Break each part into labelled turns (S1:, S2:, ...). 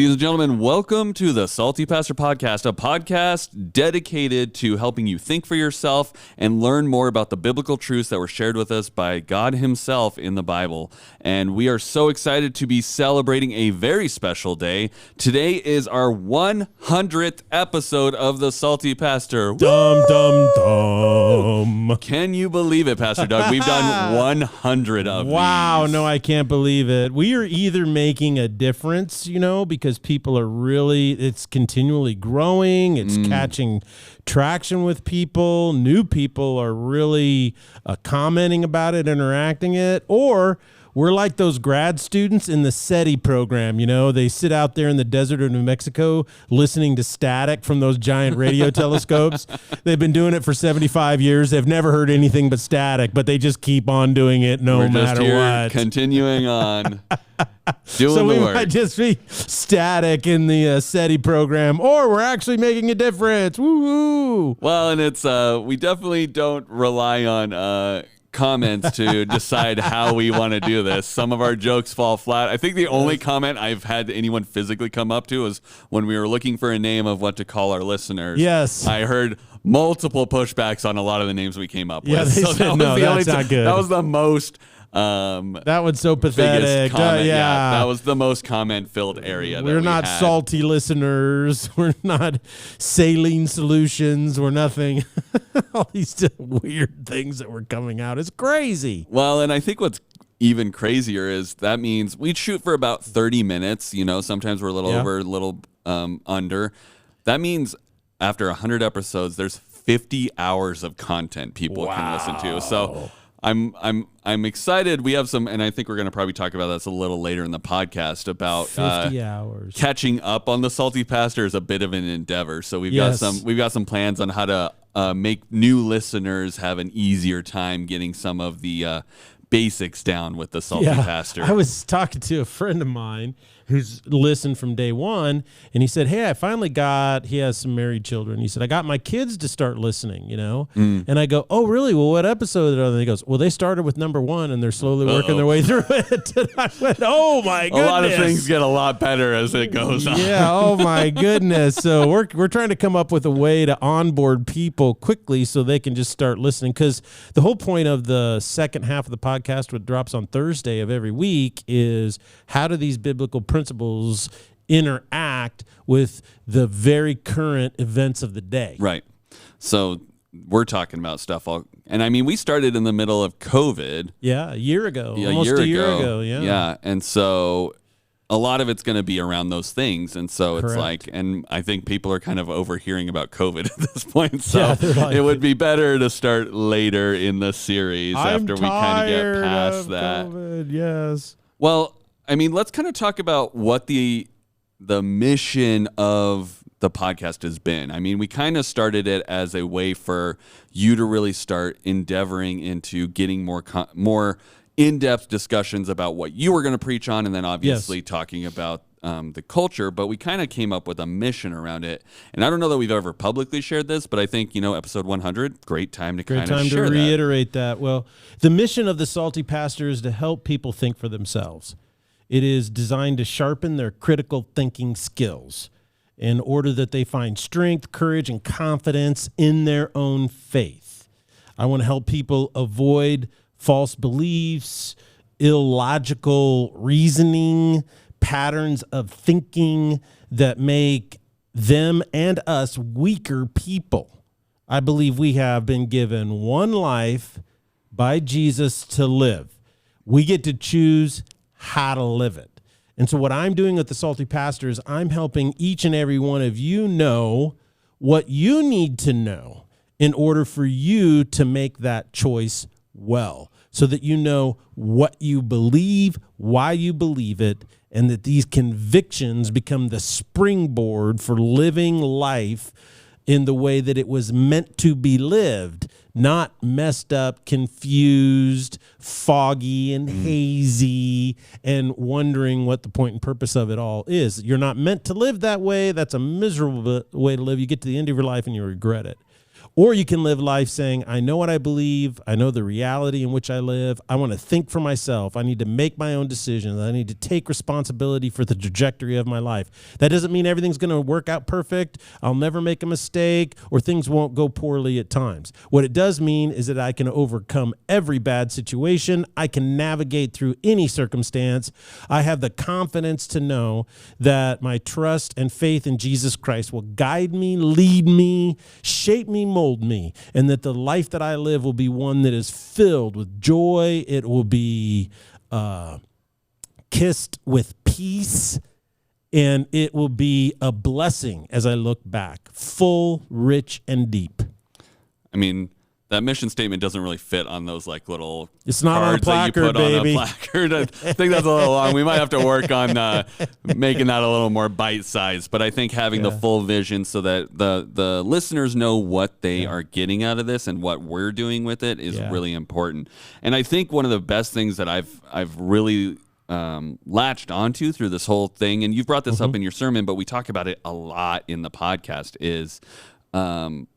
S1: Ladies and gentlemen, welcome to the Salty Pastor Podcast, a podcast dedicated to helping you think for yourself and learn more about the biblical truths that were shared with us by God himself in the Bible. And we are so excited to be celebrating a very special day. Today is our 100th episode of the Salty Pastor.
S2: Dum, dum, dum.
S1: Can you believe it, Pastor Doug? We've done 100 of these.
S2: Wow, no, I can't believe it. We are either making a difference, because people are really, it's continually growing. It's catching traction with people. New people are really commenting about it, interacting it. Or we're like those grad students in the SETI program. They sit out there in the desert of New Mexico listening to static from those giant radio telescopes. They've been doing it for 75 years. They've never heard anything but static, but they just keep on doing it no matter what.
S1: Continuing on.
S2: So we might just be static in the SETI program, or we're actually making a difference. Woo-hoo.
S1: Well, and it's we definitely don't rely on comments to decide how we want to do this. Some of our jokes fall flat. I think the only comment I've had anyone physically come up to is when we were looking for a name of what to call our listeners.
S2: Yes.
S1: I heard multiple pushbacks on a lot of the names we came up with.
S2: Yeah, they said, no, that's not good.
S1: That was the most...
S2: that one's so pathetic.
S1: Comment, that was the most comment-filled area.
S2: We're not
S1: had.
S2: Salty listeners. We're not saline solutions. We're nothing. All these weird things that were coming out. It's crazy.
S1: Well, and I think what's even crazier is that means we shoot for about 30 minutes. Sometimes we're a little over, a little under. That means after 100 episodes, there's 50 hours of content people can listen to. So I'm excited. We have some, and I think we're going to probably talk about this a little later in the podcast about
S2: 50 hours.
S1: Catching up on the Salty Pastor is a bit of an endeavor. So we've got some plans on how to make new listeners have an easier time getting some of the basics down with the Salty Pastor.
S2: I was talking to a friend of mine who's listened from day one, and he said, hey, he has some married children. He said, I got my kids to start listening, And I go, oh, really? Well, what episode are they? He goes, well, they started with number 1, and they're slowly working their way through it. And I went, oh, my goodness.
S1: A lot of things get a lot better as it goes on.
S2: Yeah, oh, my goodness. So we're trying to come up with a way to onboard people quickly so they can just start listening, because the whole point of the second half of the podcast, which drops on Thursday of every week, is how do these biblical principles interact with the very current events of the day.
S1: Right. So we're talking about stuff and I mean, we started in the middle of COVID.
S2: Yeah, a year ago. Almost a year ago. Yeah.
S1: Yeah. And so a lot of it's going to be around those things. And so it's like, and I think people are kind of overhearing about COVID at this point. So it would be better to start later in the series after we kind of get past that.
S2: COVID, yes.
S1: Well, I mean, let's kind of talk about what the mission of the podcast has been. I mean, we kind of started it as a way for you to really start endeavoring into getting more in-depth discussions about what you were going to preach on, and then obviously talking about the culture. But we kind of came up with a mission around it. And I don't know that we've ever publicly shared this, but I think, episode 100, great time to kind of share that.
S2: Reiterate that. Well, the mission of the Salty Pastor is to help people think for themselves. It is designed to sharpen their critical thinking skills in order that they find strength, courage, and confidence in their own faith. I want to help people avoid false beliefs, illogical reasoning, patterns of thinking that make them and us weaker people. I believe we have been given one life by Jesus to live. We get to choose how to live it. And so what I'm doing with the Salty Pastor is I'm helping each and every one of you know what you need to know in order for you to make that choice well, so that you know what you believe, why you believe it, and that these convictions become the springboard for living life in the way that it was meant to be lived, not messed up, confused, foggy, and hazy, and wondering what the point and purpose of it all is. You're not meant to live that way. That's a miserable way to live. You get to the end of your life and you regret it. Or you can live life saying, I know what I believe. I know the reality in which I live. I want to think for myself. I need to make my own decisions. I need to take responsibility for the trajectory of my life. That doesn't mean everything's going to work out perfect. I'll never make a mistake, or things won't go poorly at times. What it does mean is that I can overcome every bad situation. I can navigate through any circumstance. I have the confidence to know that my trust and faith in Jesus Christ will guide me, lead me, shape me, mold me, and that the life that I live will be one that is filled with joy. It will be kissed with peace, and it will be a blessing as I look back, full, rich, and deep.
S1: I mean, that mission statement doesn't really fit on those like little
S2: it's not
S1: cards
S2: on a placard,
S1: that you put
S2: baby.
S1: on a placard. I think that's a little long. We might have to work on making that a little more bite-sized. But I think having the full vision so that the listeners know what they are getting out of this and what we're doing with it is really important. And I think one of the best things that I've really latched onto through this whole thing, and you've brought this up in your sermon, but we talk about it a lot in the podcast, is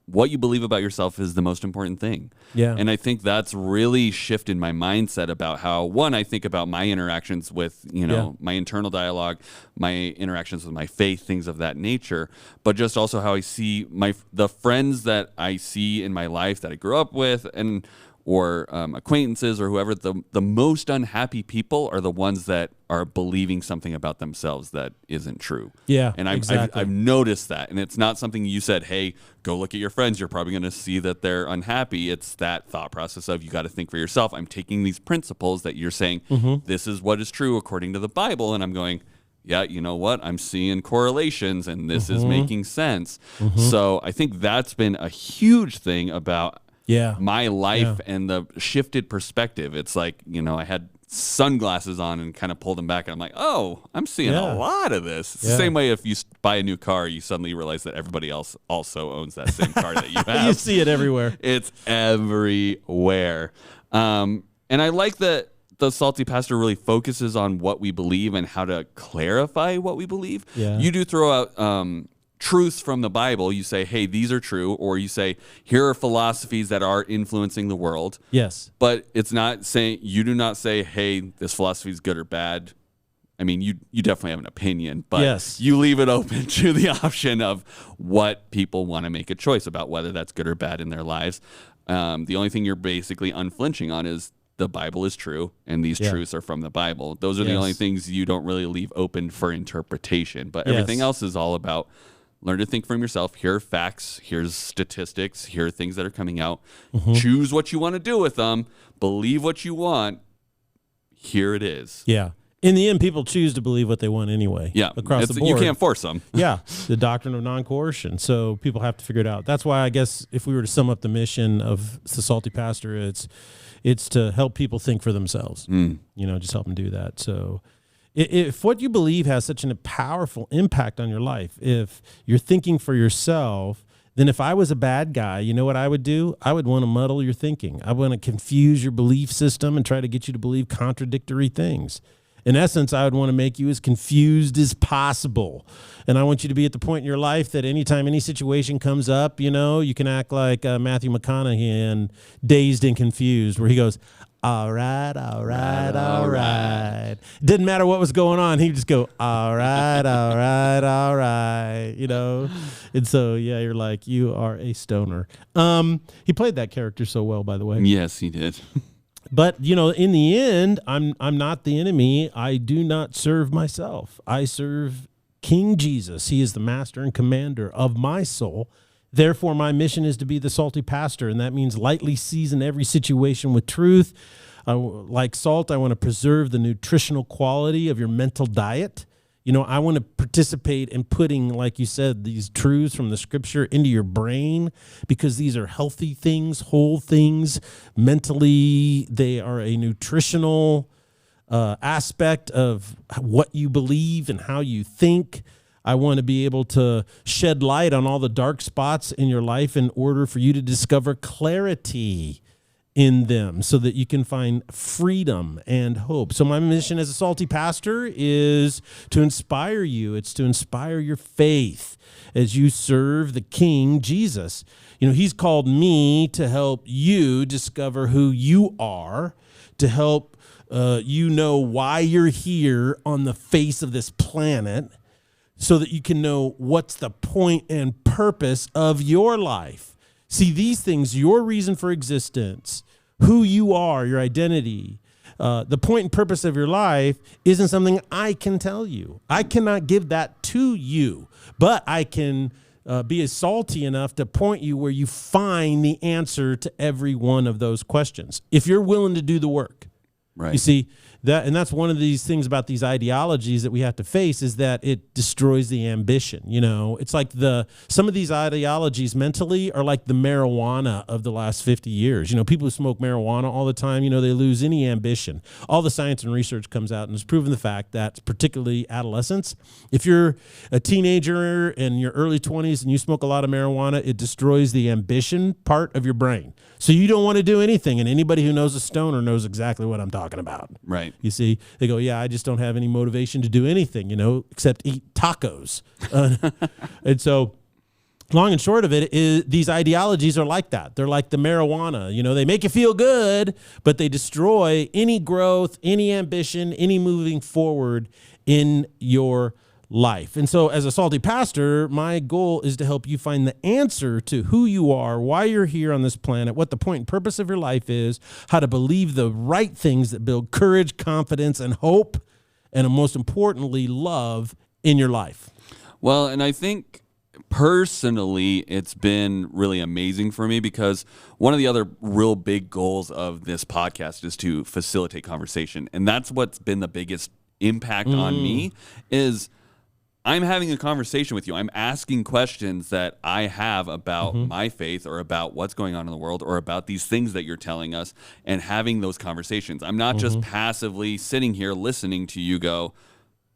S1: what you believe about yourself is the most important thing. Yeah. And I think that's really shifted my mindset about how, one, I think about my interactions with, my internal dialogue, my interactions with my faith, things of that nature, but just also how I see the friends that I see in my life that I grew up with or acquaintances or whoever, the most unhappy people are the ones that are believing something about themselves that isn't true.
S2: Yeah,
S1: and
S2: exactly.
S1: I've noticed that, and it's not something you said, hey, go look at your friends. You're probably going to see that they're unhappy. It's that thought process of you got to think for yourself. I'm taking these principles that you're saying, this is what is true according to the Bible, and I'm going, yeah, you know what? I'm seeing correlations, and this is making sense. So I think that's been a huge thing about my life and the shifted perspective. It's like, I had sunglasses on and kind of pulled them back, and I'm like, oh, I'm seeing a lot of this. It's the same way if you buy a new car, you suddenly realize that everybody else also owns that same car that you have.
S2: You see it everywhere.
S1: It's everywhere. And I like that the Salty Pastor really focuses on what we believe and how to clarify what we believe. Yeah. You do throw out truths from the Bible. You say, hey, these are true, or you say, here are philosophies that are influencing the world.
S2: Yes.
S1: But it's not saying, you do not say, hey, this philosophy is good or bad. I mean, you definitely have an opinion, but you leave it open to the option of what people want to make a choice about, whether that's good or bad in their lives. The only thing you're basically unflinching on is the Bible is true, and these truths are from the Bible. Those are the only things you don't really leave open for interpretation, but everything else is all about learn to think from yourself. Here are facts. Here's statistics. Here are things that are coming out. Choose what you want to do with them. Believe what you want. Here it is.
S2: Yeah. In the end, people choose to believe what they want anyway.
S1: Yeah.
S2: Across the board.
S1: You can't force them.
S2: Yeah. The doctrine of non-coercion. So people have to figure it out. That's why I guess if we were to sum up the mission of the Salty Pastor, it's to help people think for themselves. Just help them do that. So if what you believe has such a powerful impact on your life, if you're thinking for yourself, then if I was a bad guy, you know what I would do? I would want to muddle your thinking. I want to confuse your belief system and try to get you to believe contradictory things. In essence, I would want to make you as confused as possible. And I want you to be at the point in your life that anytime any situation comes up, you can act like Matthew McConaughey in Dazed and Confused, where he goes, all right, all right, all right. Didn't matter what was going on. He'd just go, all right, all right, all right, And so, you're like, you are a stoner. He played that character so well, by the way.
S1: Yes, he did.
S2: But, in the end, I'm not the enemy. I do not serve myself. I serve King Jesus. He is the master and commander of my soul. Therefore, my mission is to be the Salty Pastor, and that means lightly season every situation with truth. Like salt, I want to preserve the nutritional quality of your mental diet. I want to participate in putting, like you said, these truths from the Scripture into your brain, because these are healthy things, whole things. Mentally, they are a nutritional aspect of what you believe and how you think. I want to be able to shed light on all the dark spots in your life in order for you to discover clarity in them so that you can find freedom and hope. So my mission as a salty pastor is to inspire you. It's to inspire your faith as you serve the King Jesus. He's called me to help you discover who you are, to help you know why you're here on the face of this planet, so that you can know what's the point and purpose of your life. See, these things, your reason for existence, who you are, your identity, the point and purpose of your life isn't something I can tell you. I cannot give that to you, but I can be salty enough to point you where you find the answer to every one of those questions, if you're willing to do the work.
S1: Right.
S2: You see, that's one of these things about these ideologies that we have to face, is that it destroys the ambition. It's like some of these ideologies mentally are like the marijuana of the last 50 years. People who smoke marijuana all the time, they lose any ambition. All the science and research comes out and has proven the fact that, particularly adolescents, if you're a teenager in your early 20s and you smoke a lot of marijuana, it destroys the ambition part of your brain. So you don't want to do anything. And anybody who knows a stoner knows exactly what I'm talking about.
S1: Right.
S2: You see, they go, yeah, I just don't have any motivation to do anything, except eat tacos. And so long and short of it is, these ideologies are like that. They're like the marijuana. They make you feel good, but they destroy any growth, any ambition, any moving forward in your life. And so as a salty pastor, my goal is to help you find the answer to who you are, why you're here on this planet, what the point and purpose of your life is, how to believe the right things that build courage, confidence, and hope, and most importantly, love in your life.
S1: Well, and I think personally, it's been really amazing for me, because one of the other real big goals of this podcast is to facilitate conversation. And that's what's been the biggest impact on me, is I'm having a conversation with you. I'm asking questions that I have about my faith, or about what's going on in the world, or about these things that you're telling us, and having those conversations. I'm not just passively sitting here listening to you go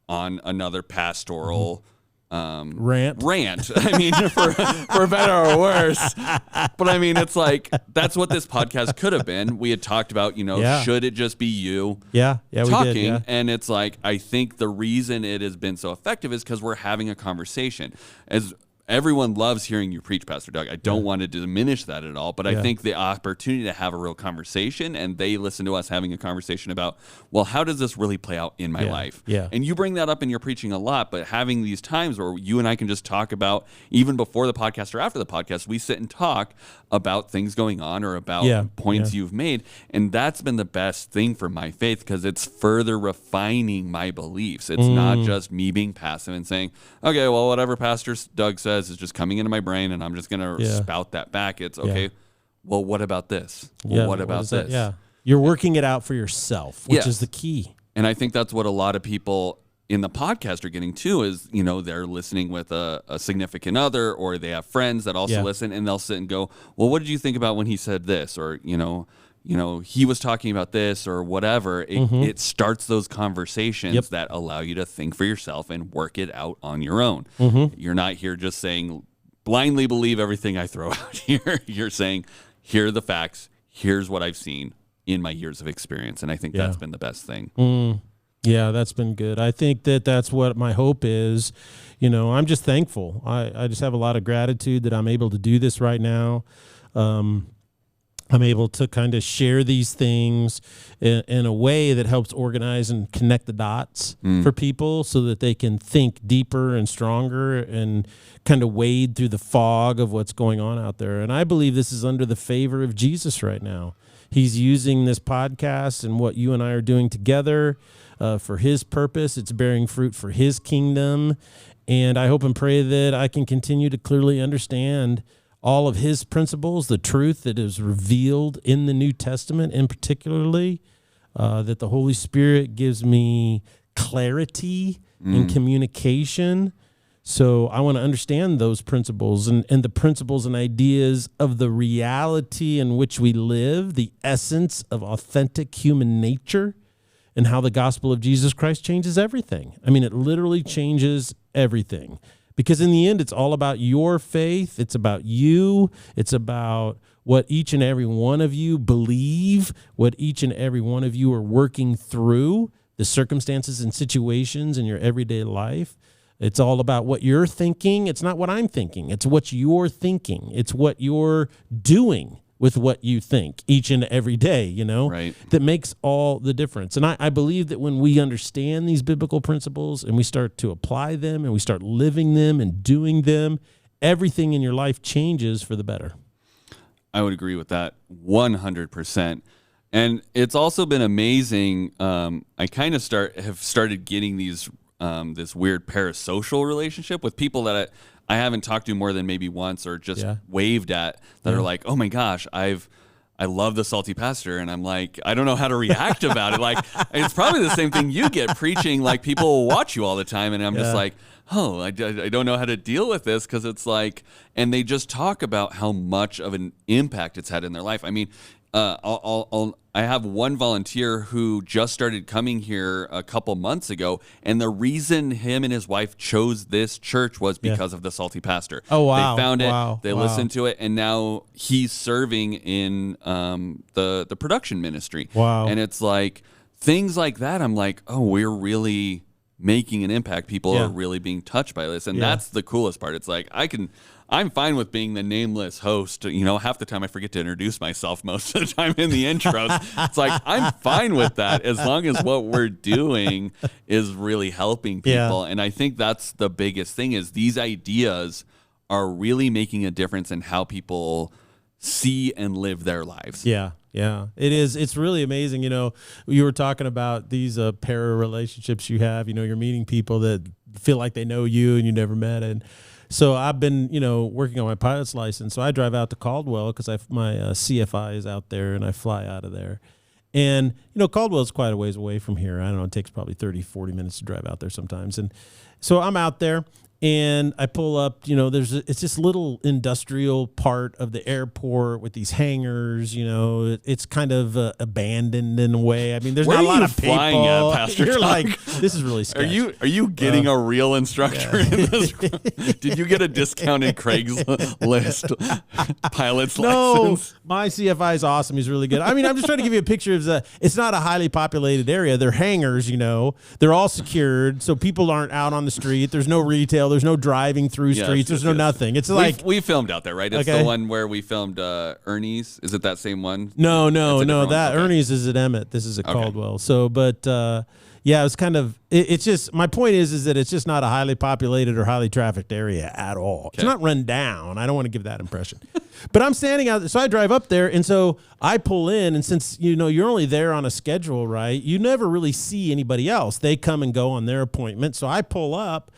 S1: on another pastoral
S2: rant.
S1: I mean, for better or worse. But I mean, it's like, that's what this podcast could have been. We had talked about, should it just be you
S2: talking? We did, yeah.
S1: And it's like, I think the reason it has been so effective is because we're having a conversation. As everyone loves hearing you preach, Pastor Doug. I don't want to diminish that at all, but I think the opportunity to have a real conversation, and they listen to us having a conversation about, well, how does this really play out in my life?
S2: Yeah.
S1: And you bring that up in your preaching a lot, but having these times where you and I can just talk about, even before the podcast or after the podcast, we sit and talk about things going on, or about points you've made. And that's been the best thing for my faith, because it's further refining my beliefs. It's not just me being passive and saying, okay, well, whatever Pastor Doug says is just coming into my brain, and I'm just going to spout that back. It's okay. Well, what about this? Well, what about this?
S2: Yeah. You're working it out for yourself, which is the key.
S1: And I think that's what a lot of people in the podcast are getting too, is, they're listening with a significant other, or they have friends that also listen, and they'll sit and go, well, what did you think about when he said this? Or, he was talking about this, or whatever. It starts those conversations that allow you to think for yourself and work it out on your own. You're not here just saying, blindly believe everything I throw out here. You're saying, here are the facts. Here's what I've seen in my years of experience. And I think that's been the best thing.
S2: Yeah, that's been good. I think that's what my hope is. I'm just thankful. I just have a lot of gratitude that I'm able to do this right now. I'm able to kind of share these things in a way that helps organize and connect the dots for people, so that they can think deeper and stronger and kind of wade through the fog of what's going on out there. And I believe this is under the favor of Jesus right now. He's using this podcast and what you and I are doing together for his purpose. It's bearing fruit for his kingdom. And I hope and pray that I can continue to clearly understand all of his principles, the truth that is revealed in the New Testament, in particularly, that the Holy Spirit gives me clarity in communication. So I want to understand those principles and the principles and ideas of the reality in which we live, the essence of authentic human nature, and how the gospel of Jesus Christ changes everything. I mean, it literally changes everything. Because in the end, it's all about your faith. It's about you. It's about what each and every one of you believe, what each and every one of you are working through, the circumstances and situations in your everyday life. It's all about what you're thinking. It's not what I'm thinking. It's what you're thinking. It's what you're doing with what you think each and every day,
S1: right.
S2: that makes all the difference. And I believe that when we understand these biblical principles and we start to apply them and we start living them and doing them, everything in your life changes for the better.
S1: I would agree with that 100%. And it's also been amazing. I kind of have started getting these this weird parasocial relationship with people that I haven't talked to more than maybe once or just waved at that are like, oh my gosh, I love the Salty Pastor. And I'm like, I don't know how to react about it. Like, it's probably the same thing you get preaching. Like, people will watch you all the time. And I'm just like, oh, I don't know how to deal with this, because it's like, and they just talk about how much of an impact it's had in their life. I mean, I have one volunteer who just started coming here a couple months ago, and the reason him and his wife chose this church was because of the Salty Pastor.
S2: Oh, wow.
S1: They found it, they listened to it, and now he's serving in the production ministry. Wow. And it's like, things like that, I'm like, oh, we're really making an impact. People are really being touched by this, and that's the coolest part. It's like, I'm fine with being the nameless host. Half the time I forget to introduce myself most of the time in the intros. It's like, I'm fine with that as long as what we're doing is really helping people. And I think that's the biggest thing, is these ideas are really making a difference in how people see and live their lives.
S2: Yeah. It is. It's really amazing. You were talking about these para relationships you have. You're meeting people that feel like they know you and you never met. And so I've been, working on my pilot's license. So I drive out to Caldwell because my CFI is out there, and I fly out of there. And, Caldwell's quite a ways away from here. I don't know, it takes probably 30, 40 minutes to drive out there sometimes. And so I'm out there, and I pull up, it's this little industrial part of the airport with these hangars, it's kind of abandoned in a way. I mean, there's not a lot of people.
S1: Flying at, Pastor
S2: You're
S1: Doug?
S2: like, this is really sketchy.
S1: Are you getting a real instructor in this? Did you get a discounted Craigslist pilot's license?
S2: No, my CFI is awesome. He's really good. I mean, I'm just trying to give you a picture of it's not a highly populated area. They're hangars, they're all secured. So people aren't out on the street. There's no retail. There's no driving through streets. There's no nothing. It's like
S1: we filmed out there, right? It's the one where we filmed Ernie's. Is it that same one?
S2: No. That Ernie's is at Emmett. This is at Caldwell. So, but it's kind of. It's just, my point is that it's just not a highly populated or highly trafficked area at all. Okay. It's not run down. I don't want to give that impression. But I'm standing out. So I drive up there, and so I pull in, and since you're only there on a schedule, right? You never really see anybody else. They come and go on their appointment. So I pull up.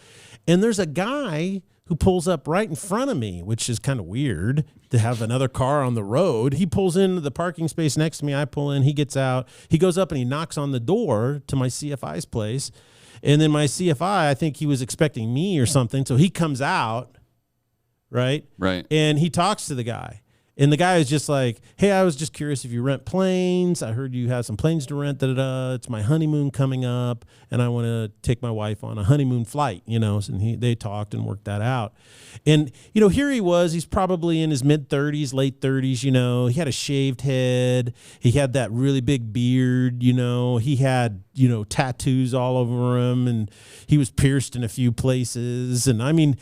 S2: And there's a guy who pulls up right in front of me, which is kind of weird to have another car on the road. He pulls into the parking space next to me. I pull in. He gets out. He goes up and he knocks on the door to my CFI's place. And then my CFI, I think he was expecting me or something. So he comes out, right?
S1: Right.
S2: And he talks to the guy. And the guy is just like, hey, I was just curious if you rent planes. I heard you have some planes to rent. It's my honeymoon coming up, and I want to take my wife on a honeymoon flight, And they talked and worked that out. And, here he was. He's probably in his mid-30s, late 30s, He had a shaved head. He had that really big beard, He had, tattoos all over him, and he was pierced in a few places. And, I mean,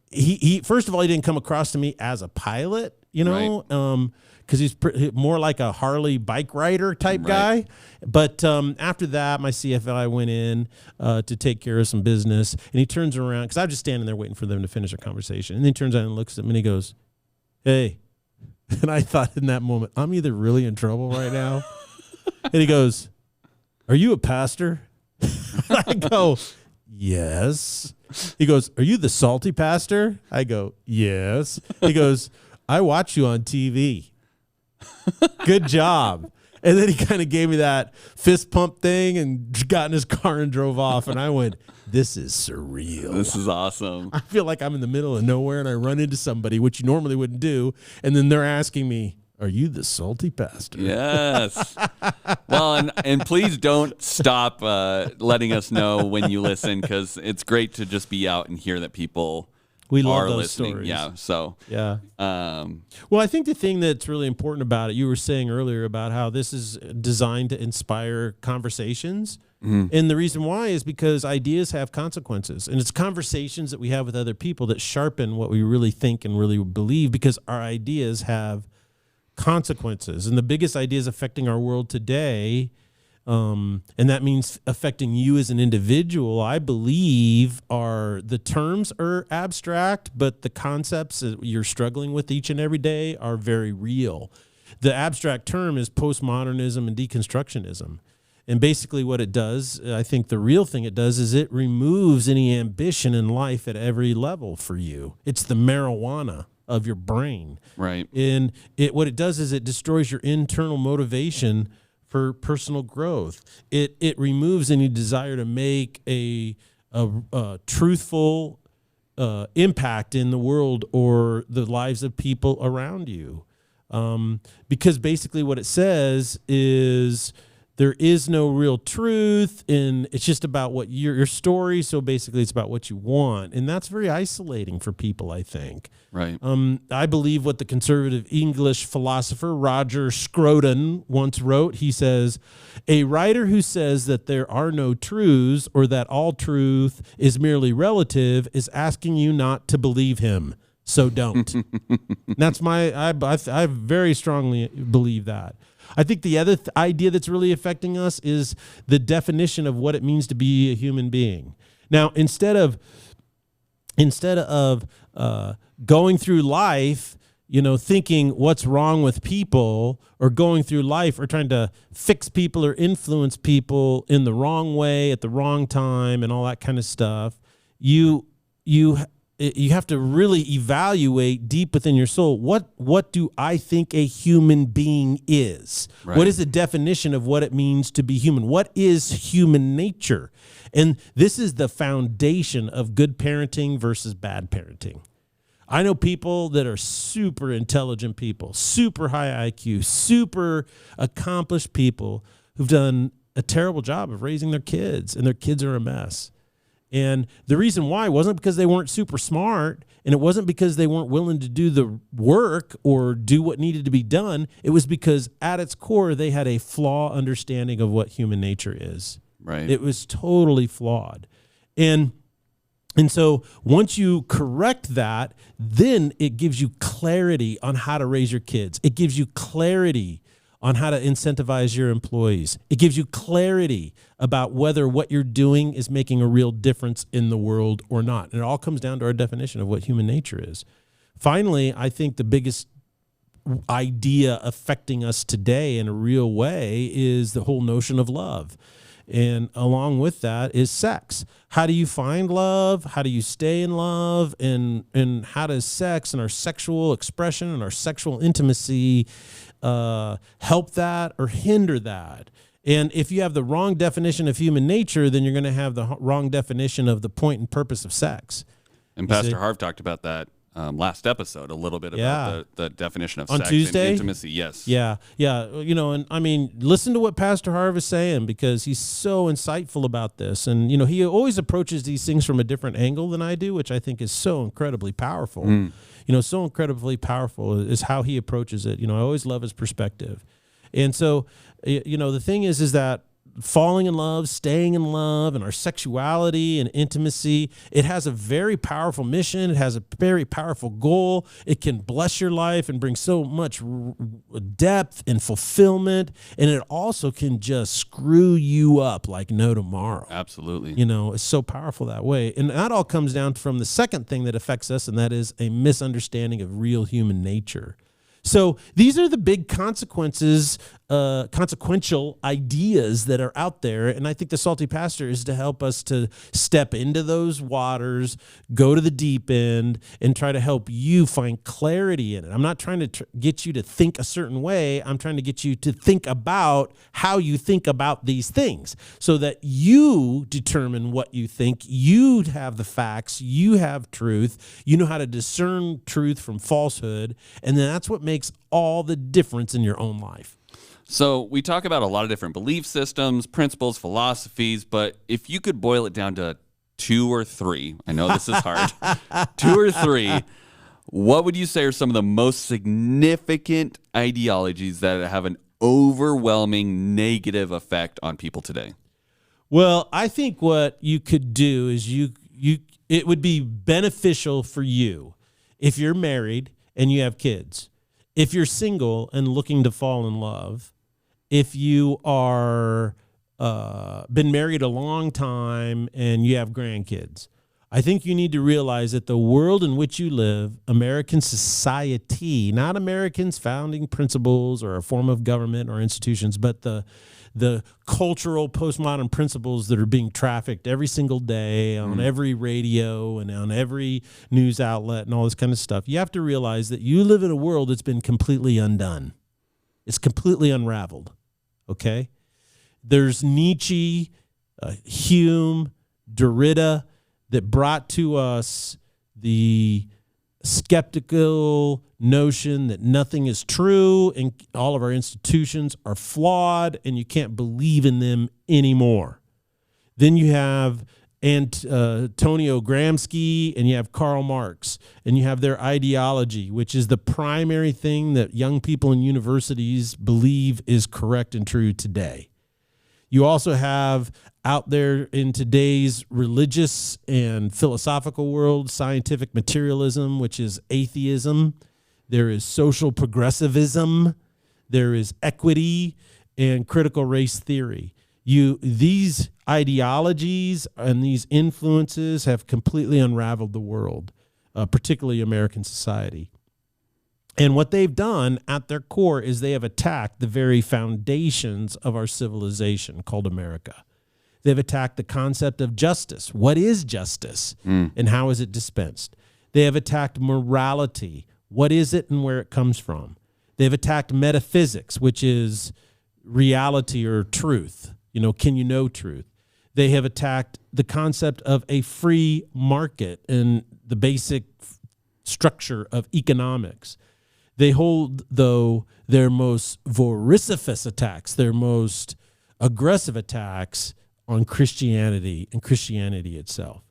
S2: he first of all, he didn't come across to me as a pilot. Because he's more like a Harley bike rider type guy. But after that, my CFI went in to take care of some business, and he turns around, because I was just standing there waiting for them to finish their conversation. And then he turns around and looks at me, and he goes, hey. And I thought in that moment, I'm either really in trouble right now. And he goes, are you a pastor? I go, yes. He goes, are you the Salty Pastor? I go, yes. He goes, I watch you on TV. Good job. And then he kind of gave me that fist pump thing and got in his car and drove off. And I went, this is surreal.
S1: This is awesome.
S2: I feel like I'm in the middle of nowhere, and I run into somebody, which you normally wouldn't do. And then they're asking me, are you the Salty Pastor?
S1: Yes. Well, and please don't stop letting us know when you listen, because it's great to just be out and hear that people
S2: We love
S1: are
S2: those
S1: listening.
S2: stories.
S1: Yeah. So,
S2: yeah. Well, I think the thing that's really important about it, you were saying earlier about how this is designed to inspire conversations. And the reason why is because ideas have consequences. And it's conversations that we have with other people that sharpen what we really think and really believe, because our ideas have consequences. And the biggest ideas affecting our world today, and that means affecting you as an individual, I believe, are the terms are abstract, but the concepts that you're struggling with each and every day are very real. The abstract term is postmodernism and deconstructionism. And basically what it does, I think the real thing it does is it removes any ambition in life at every level for you. It's the marijuana of your brain.
S1: Right.
S2: And what it does is it destroys your internal motivation for personal growth. It removes any desire to make a truthful impact in the world or the lives of people around you. Because basically what it says is there is no real truth, and it's just about what your story. So basically it's about what you want. And that's very isolating for people, I think.
S1: Right.
S2: I believe what the conservative English philosopher Roger Scruton once wrote. He says, a writer who says that there are no truths or that all truth is merely relative is asking you not to believe him. So don't. That's I very strongly believe that. I think the other idea that's really affecting us is the definition of what it means to be a human being. Now, instead of going through life, thinking what's wrong with people, or going through life or trying to fix people or influence people in the wrong way at the wrong time and all that kind of stuff, you have to really evaluate deep within your soul, what do I think a human being is? Right. What is the definition of what it means to be human? What is human nature? And this is the foundation of good parenting versus bad parenting. I know people that are super intelligent people, super high IQ, super accomplished people who've done a terrible job of raising their kids, and their kids are a mess. And the reason why wasn't because they weren't super smart, and it wasn't because they weren't willing to do the work or do what needed to be done. It was because at its core, they had a flawed understanding of what human nature is.
S1: Right.
S2: It was totally flawed. And so once you correct that, then it gives you clarity on how to raise your kids. It gives you clarity on how to incentivize your employees. It gives you clarity about whether what you're doing is making a real difference in the world or not. And it all comes down to our definition of what human nature is. Finally, I think the biggest idea affecting us today in a real way is the whole notion of love. And along with that is sex. How do you find love? How do you stay in love? And how does sex and our sexual expression and our sexual intimacy help that or hinder that? And if you have the wrong definition of human nature, then you're going to have the wrong definition of the point and purpose of sex.
S1: And Pastor Harv talked about that last episode a little bit about the definition of
S2: on
S1: sex
S2: Tuesday?
S1: and intimacy. Yes.
S2: Yeah. And I mean, listen to what Pastor Harv is saying, because he's so insightful about this. And, he always approaches these things from a different angle than I do, which I think is so incredibly powerful. So incredibly powerful is how he approaches it. I always love his perspective. And so, the thing is that falling in love, staying in love, and our sexuality and intimacy, it has a very powerful mission. It has a very powerful goal. It can bless your life and bring so much depth and fulfillment. And it also can just screw you up like no tomorrow.
S1: Absolutely.
S2: It's so powerful that way. And that all comes down from the second thing that affects us, and that is a misunderstanding of real human nature. So these are the big consequences, consequential ideas that are out there. And I think the Salty Pastor is to help us to step into those waters, go to the deep end, and try to help you find clarity in it. I'm not trying to get you to think a certain way. I'm trying to get you to think about how you think about these things so that you determine what you think. You have the facts. You have truth. You know how to discern truth from falsehood. And then that's what makes all the difference in your own life.
S1: So we talk about a lot of different belief systems, principles, philosophies, but if you could boil it down to 2 or 3, I know this is hard, 2 or 3, what would you say are some of the most significant ideologies that have an overwhelming negative effect on people today?
S2: Well, I think what you could do is it would be beneficial for you if you're married and you have kids, if you're single and looking to fall in love, if you are been married a long time and you have grandkids. I think you need to realize that the world in which you live, American society, not Americans' founding principles or a form of government or institutions, but the cultural postmodern principles that are being trafficked every single day on every radio and on every news outlet and all this kind of stuff. You have to realize that you live in a world that's been completely undone. It's completely unraveled, okay? There's Nietzsche, Hume, Derrida, that brought to us the skeptical notion that nothing is true and all of our institutions are flawed and you can't believe in them anymore. Then you have Antonio Gramsci and you have Karl Marx and you have their ideology, which is the primary thing that young people in universities believe is correct and true today. You also have out there in today's religious and philosophical world, scientific materialism, which is atheism. There is social progressivism. There is equity and critical race theory. These ideologies and these influences have completely unraveled the world, particularly American society. And what they've done at their core is they have attacked the very foundations of our civilization called America. They've attacked the concept of justice. What is justice and how is it dispensed? They have attacked morality. What is it and where it comes from? They've attacked metaphysics, which is reality or truth. You know, can you know truth? They have attacked the concept of a free market and the basic structure of economics. They hold, though, their most vociferous attacks, their most aggressive attacks on Christianity and Christianity itself.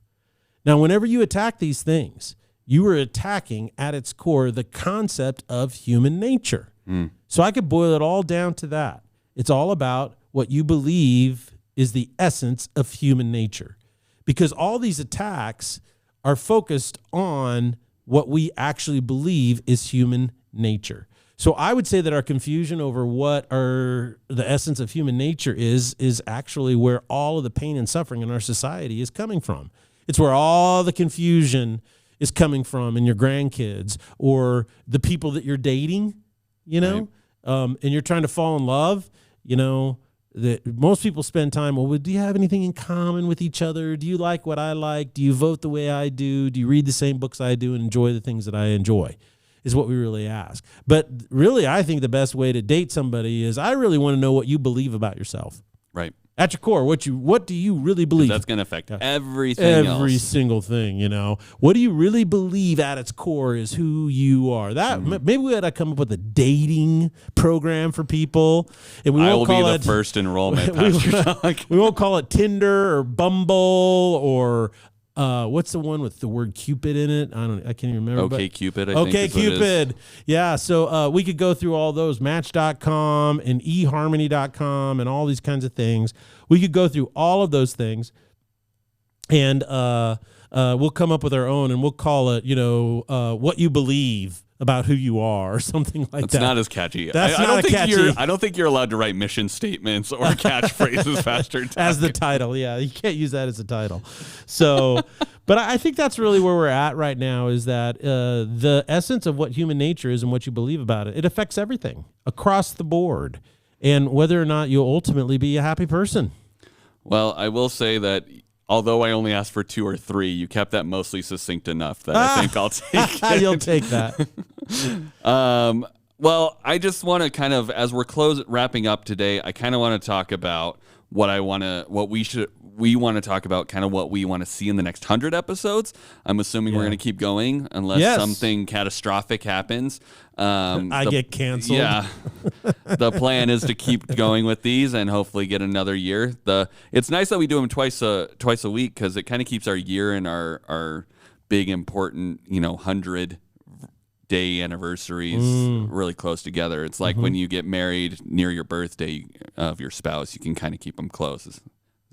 S2: Now, whenever you attack these things, you are attacking at its core the concept of human nature. So I could boil it all down to that. It's all about what you believe is the essence of human nature. Because all these attacks are focused on what we actually believe is human nature. So I would say that our confusion over what the essence of human nature is actually where all of the pain and suffering in our society is coming from. It's where all the confusion is coming from in your grandkids or the people that you're dating, you know, right. And you're trying to fall in love, you know, that most people spend time, well, do you have anything in common with each other? Do you like what I like? Do you vote the way I do? Do you read the same books I do and enjoy the things that I enjoy? Is what we really ask. But really, I think the best way to date somebody is I really want to know what you believe about yourself.
S1: Right.
S2: At your core, what do you really believe?
S1: That's going to affect everything else.
S2: Every single thing, you know. What do you really believe at its core is who you are. That maybe we ought to come up with a dating program for people. And we won't call it the
S1: first enrollment, Pastor Doug.
S2: We won't call it Tinder or Bumble or what's the one with the word Cupid in it? I can't even remember.
S1: Okay, Cupid, I think.
S2: Okay, Cupid. Yeah, so we could go through all those, Match.com and eHarmony.com and all these kinds of things. We could go through all of those things, and we'll come up with our own, and we'll call it, what you believe about who you are or something like that.
S1: That's not as catchy.
S2: That's not catchy.
S1: I don't think you're allowed to write mission statements or catchphrases, Pastor Doug.
S2: As the title, yeah. You can't use that as a title. So, but I think that's really where we're at right now is that the essence of what human nature is and what you believe about it, it affects everything across the board and whether or not you'll ultimately be a happy person.
S1: Well, I will say that although I only asked for 2 or 3, you kept that mostly succinct enough that I think I'll take it.
S2: You'll take that.
S1: Well, I just want to kind of, as we're wrapping up today, I kind of want to talk about we want to talk about kind of what we want to see in the next 100 episodes. I'm assuming we're going to keep going unless something catastrophic happens.
S2: I get canceled.
S1: Yeah. the plan is to keep going with these and hopefully get another year. It's nice that we do them twice a week because it kind of keeps our year and our big important 100-day anniversaries really close together. It's like when you get married near your birthday of your spouse, you can kind of keep them close. Is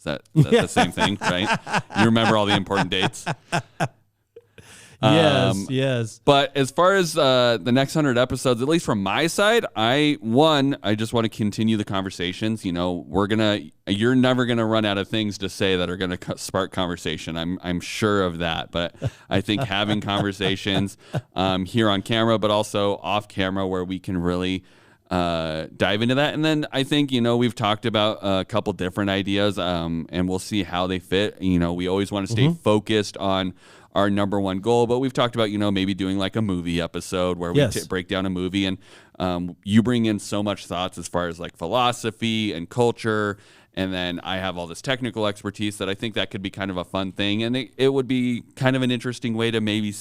S1: that the same thing, right? You remember all the important dates.
S2: Yes.
S1: But as far as the next 100 episodes, at least from my side, I just want to continue the conversations. You're never gonna run out of things to say that are gonna spark conversation. I'm sure of that. But I think having conversations here on camera, but also off camera, where we can really dive into that. And then I think, we've talked about a couple different ideas, and we'll see how they fit. We always want to stay focused on our number one goal, but we've talked about, maybe doing like a movie episode where we break down a movie, and you bring in so much thoughts as far as like philosophy and culture. And then I have all this technical expertise that I think that could be kind of a fun thing. And it would be kind of an interesting way to maybe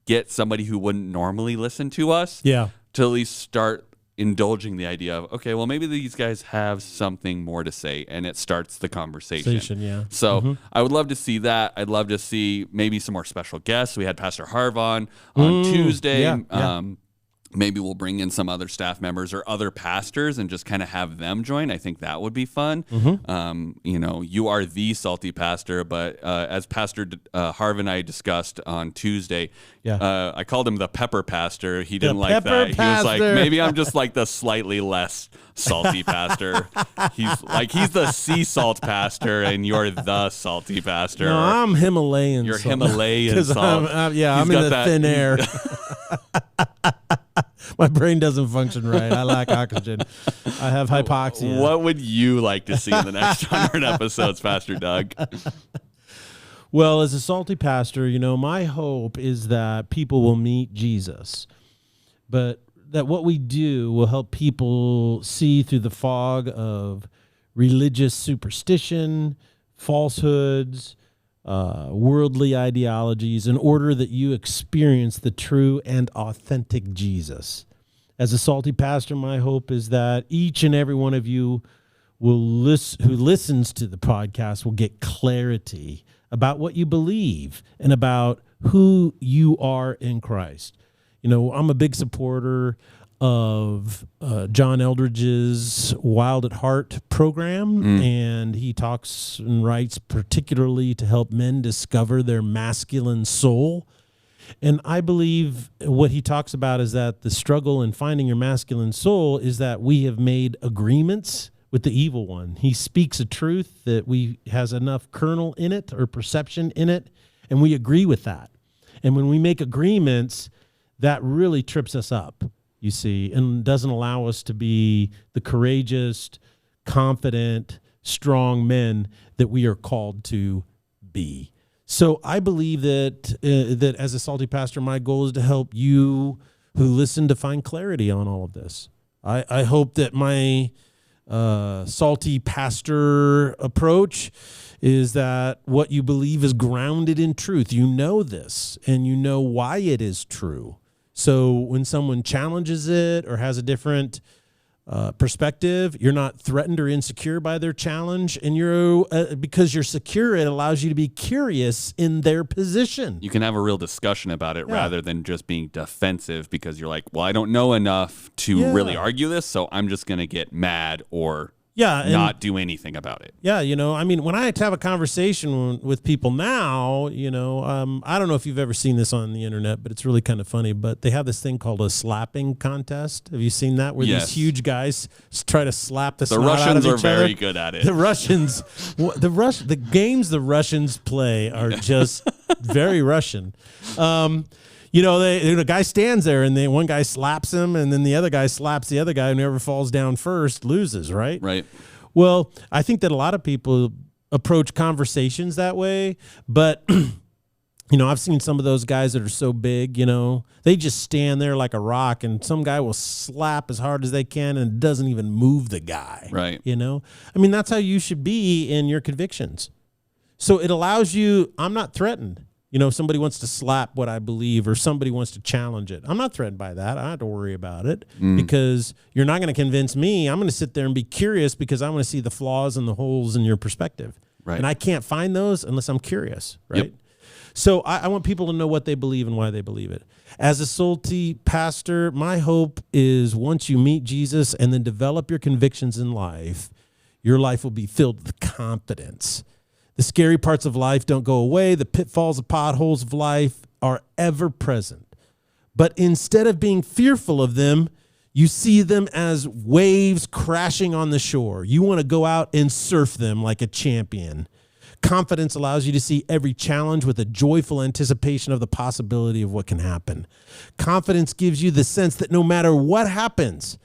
S1: get somebody who wouldn't normally listen to us to at least start indulging the idea of, okay, well, maybe these guys have something more to say, and it starts the conversation. So I would love to see that. I'd love to see maybe some more special guests. We had Pastor Harv on Tuesday. Maybe we'll bring in some other staff members or other pastors and just kind of have them join. I think that would be fun. You are the salty pastor, but as Pastor Harv and I discussed on Tuesday, I called him the pepper pastor. He didn't like that. He was like, maybe I'm just like the slightly less salty pastor. He's the sea salt pastor, and you're the salty pastor.
S2: No, I'm Himalayan.
S1: You're Himalayan salt.
S2: I'm in the thin air. My brain doesn't function right. I lack oxygen. I have hypoxia.
S1: What would you like to see in the next 100 episodes, Pastor Doug?
S2: Well, as a salty pastor, my hope is that people will meet Jesus, but that what we do will help people see through the fog of religious superstition, falsehoods, worldly ideologies, in order that you experience the true and authentic Jesus. As a salty pastor, my hope is that each and every one of you who listens to the podcast will get clarity about what you believe and about who you are in Christ. I'm a big supporter of John Eldridge's Wild at Heart program, and he talks and writes particularly to help men discover their masculine soul. And I believe what he talks about is that the struggle in finding your masculine soul is that we have made agreements with the evil one. He speaks a truth that has enough kernel in it or perception in it, and we agree with that. And when we make agreements, that really trips us up, you see, and doesn't allow us to be the courageous, confident, strong men that we are called to be. So I believe that as a salty pastor, my goal is to help you who listen to find clarity on all of this. I hope that my salty pastor approach is that what you believe is grounded in truth. You know this, and you know why it is true. So when someone challenges it or has a different perspective, you're not threatened or insecure by their challenge, and because you're secure, it allows you to be curious in their position.
S1: You can have a real discussion about it rather than just being defensive because you're like, well, I don't know enough to really argue this, so I'm just going to get mad or not do anything about it.
S2: Yeah, when I have a conversation with people now, I don't know if you've ever seen this on the internet, but it's really kind of funny, but they have this thing called a slapping contest. Have you seen that? Where these huge guys try to slap the snot out of each other?
S1: The Russians are very good at it.
S2: The games the Russians play are just very Russian. The guy stands there, and one guy slaps him, and then the other guy slaps the other guy, and whoever falls down first loses, right?
S1: Right.
S2: Well, I think that a lot of people approach conversations that way, but I've seen some of those guys that are so big, they just stand there like a rock, and some guy will slap as hard as they can, and it doesn't even move the guy.
S1: Right.
S2: That's how you should be in your convictions. So it allows you, I'm not threatened. if somebody wants to slap what I believe or somebody wants to challenge it, I'm not threatened by that. I don't have to worry about it because you're not going to convince me. I'm going to sit there and be curious because I want to see the flaws and the holes in your perspective.
S1: Right.
S2: And I can't find those unless I'm curious, right?
S1: Yep.
S2: So I want people to know what they believe and why they believe it. As a salty pastor, my hope is once you meet Jesus and then develop your convictions in life, your life will be filled with confidence. The scary parts of life don't go away. The pitfalls and potholes of life are ever present. But instead of being fearful of them, you see them as waves crashing on the shore. You want to go out and surf them like a champion. Confidence allows you to see every challenge with a joyful anticipation of the possibility of what can happen. Confidence gives you the sense that no matter what happens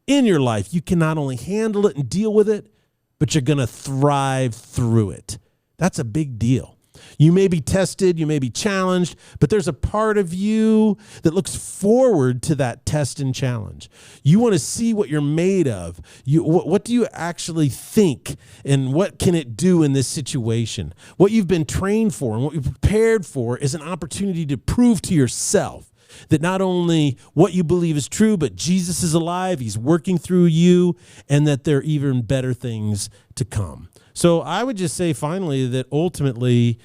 S2: in your life, you can not only handle it and deal with it, but you're going to thrive through it. That's a big deal. You may be tested, you may be challenged, but there's a part of you that looks forward to that test and challenge. You want to see what you're made of. What do you actually think, and what can it do in this situation? What you've been trained for and what you've prepared for is an opportunity to prove to yourself that not only what you believe is true, but Jesus is alive, he's working through you, and that there are even better things to come. So I would just say finally that ultimately,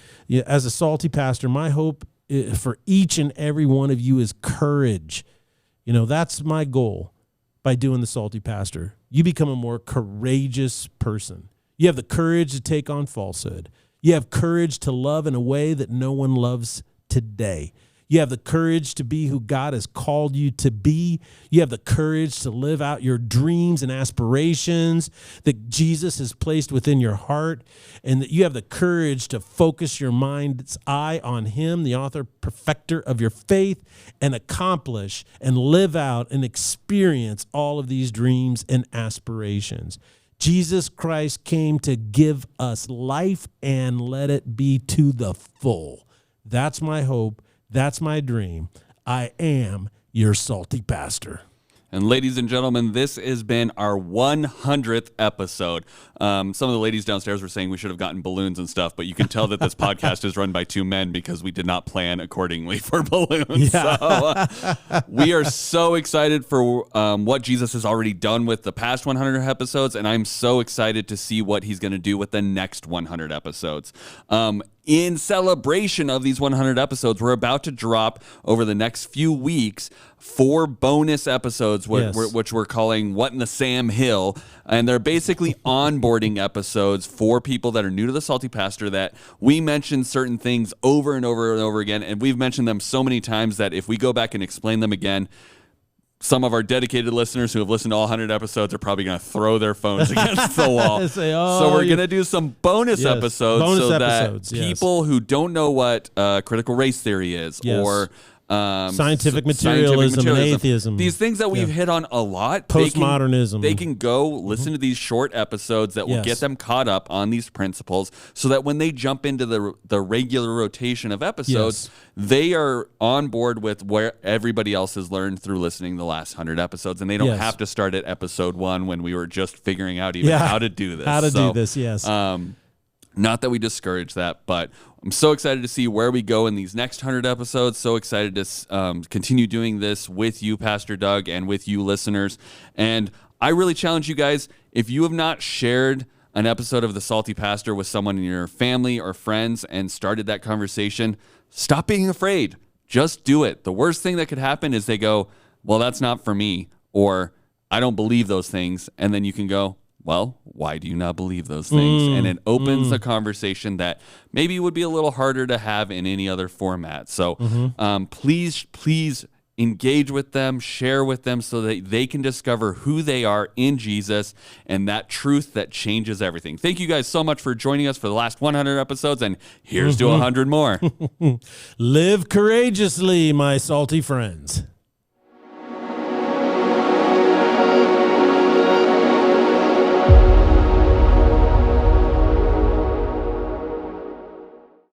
S2: as a salty pastor, my hope for each and every one of you is courage. That's my goal by doing the salty pastor. You become a more courageous person. You have the courage to take on falsehood. You have courage to love in a way that no one loves today. You have the courage to be who God has called you to be. You have the courage to live out your dreams and aspirations that Jesus has placed within your heart, and that you have the courage to focus your mind's eye on him, the author, perfecter of your faith, and accomplish and live out and experience all of these dreams and aspirations. Jesus Christ came to give us life and let it be to the full. That's my hope. That's my dream. I am your salty pastor.
S1: And ladies and gentlemen, this has been our 100th episode. Some of the ladies downstairs were saying we should have gotten balloons and stuff, but you can tell that this podcast is run by two men because we did not plan accordingly for balloons. Yeah. So we are so excited for what Jesus has already done with the past 100 episodes, and I'm so excited to see what he's going to do with the next 100 episodes. In celebration of these 100 episodes, we're about to drop over the next few weeks 4 bonus episodes, which we're calling What in the Sam Hill. And they're basically onboarding episodes for people that are new to the Salty Pastor, that we mention certain things over and over and over again. And we've mentioned them so many times that if we go back and explain them again, some of our dedicated listeners who have listened to all 100 episodes are probably going to throw their phones against the wall.
S2: Say,
S1: so we're going to do some bonus episodes that
S2: yes.
S1: people who don't know what critical race theory is or
S2: scientific materialism and atheism,
S1: these things that we've hit on a lot,
S2: postmodernism,
S1: they can go listen to these short episodes that will get them caught up on these principles, so that when they jump into the regular rotation of episodes, they are on board with where everybody else has learned through listening to the last 100 episodes, and they don't have to start at episode 1 when we were just figuring out how to do this. Not that we discourage that, but I'm so excited to see where we go in these next 100 episodes. So excited to continue doing this with you, Pastor Doug, and with you listeners. And I really challenge you guys, if you have not shared an episode of The Salty Pastor with someone in your family or friends and started that conversation, stop being afraid. Just do it. The worst thing that could happen is they go, well, that's not for me, or I don't believe those things. And then you can go, well, why do you not believe those things? And it opens a conversation that maybe would be a little harder to have in any other format. So please engage with them, share with them, so that they can discover who they are in Jesus and that truth that changes everything. Thank you guys so much for joining us for the last 100 episodes, and here's to 100 more.
S2: Live courageously, my salty friends.